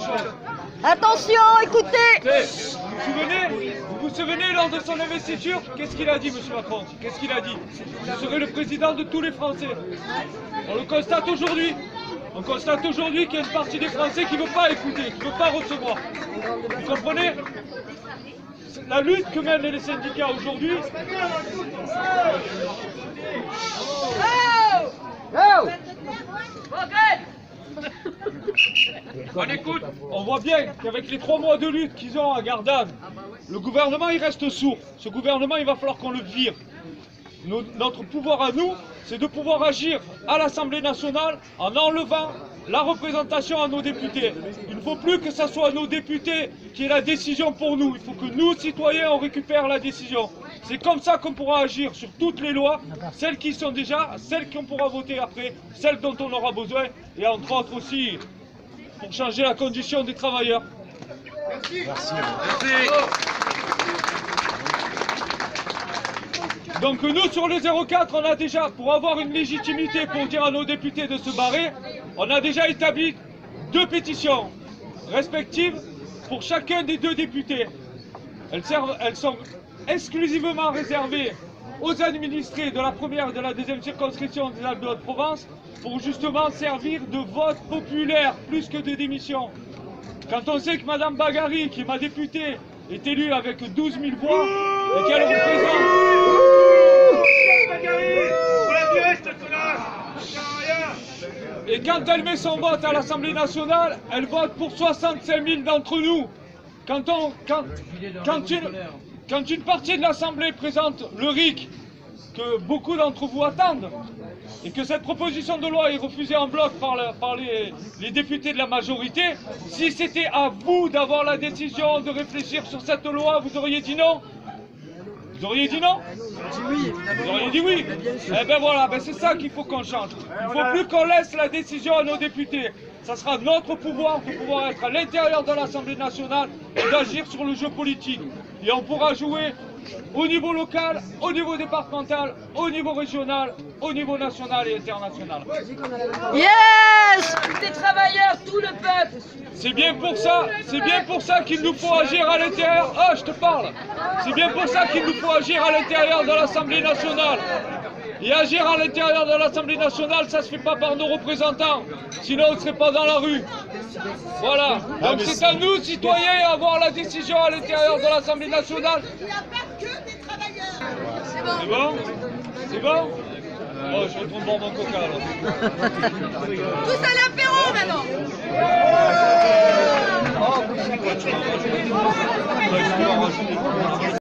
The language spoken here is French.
chose. Attention, écoutez. Vous vous souvenez lors de son investiture, qu'est-ce qu'il a dit, M. Macron? Qu'est-ce qu'il a dit? Je serai le président de tous les Français. On le constate aujourd'hui. On constate aujourd'hui qu'il y a une partie des Français qui ne veut pas écouter, qui ne veut pas recevoir. Vous comprenez? La lutte que mènent les syndicats aujourd'hui... On écoute. On voit bien qu'avec les 3 mois de lutte qu'ils ont à Gardanne, le gouvernement il reste sourd. Ce gouvernement il va falloir qu'on le vire. Notre pouvoir à nous, c'est de pouvoir agir à l'Assemblée nationale en enlevant la représentation à nos députés. Il ne faut plus que ce soit nos députés qui aient la décision pour nous. Il faut que nous, citoyens, on récupère la décision. C'est comme ça qu'on pourra agir sur toutes les lois, celles qui sont déjà, celles qu'on pourra voter après, celles dont on aura besoin, et entre autres aussi pour changer la condition des travailleurs. Merci. Merci. Donc nous, sur le 04, on a déjà, pour avoir une légitimité pour dire à nos députés de se barrer, on a déjà établi 2 pétitions respectives pour chacun des 2 députés. Elles sont exclusivement réservées aux administrés de la première et de la deuxième circonscription des Alpes-de-Haute-Provence pour justement servir de vote populaire plus que de démission. Quand on sait que Mme Bagari, qui est ma députée, est élue avec 12 000 voix et qu'elle représente... Et quand elle met son vote à l'Assemblée nationale, elle vote pour 65 000 d'entre nous. Quand une partie de l'Assemblée présente le RIC que beaucoup d'entre vous attendent, et que cette proposition de loi est refusée en bloc par les députés de la majorité, si c'était à vous d'avoir la décision de réfléchir sur cette loi, vous auriez dit non? Vous auriez dit non? Vous auriez dit oui? Eh bien voilà, c'est ça qu'il faut qu'on change. Il ne faut plus qu'on laisse la décision à nos députés. Ça sera notre pouvoir de pouvoir être à l'intérieur de l'Assemblée nationale et d'agir sur le jeu politique. Et on pourra jouer au niveau local, au niveau départemental, au niveau régional, au niveau national et international. Yes! Tous les travailleurs, tout le peuple. C'est bien pour ça qu'il nous faut agir à l'intérieur. Ah, je te parle. C'est bien pour ça qu'il nous faut agir à l'intérieur de l'Assemblée nationale. Et agir à l'intérieur de l'Assemblée nationale, ça ne se fait pas par nos représentants. Sinon, on ne serait pas dans la rue. Voilà. Donc c'est à nous, citoyens, d'avoir la décision à l'intérieur de l'Assemblée nationale. Il n'y a pas que des travailleurs. C'est bon? C'est bon? Oh, je retourne boire mon coca alors. Tous à l'apéro maintenant. Oh,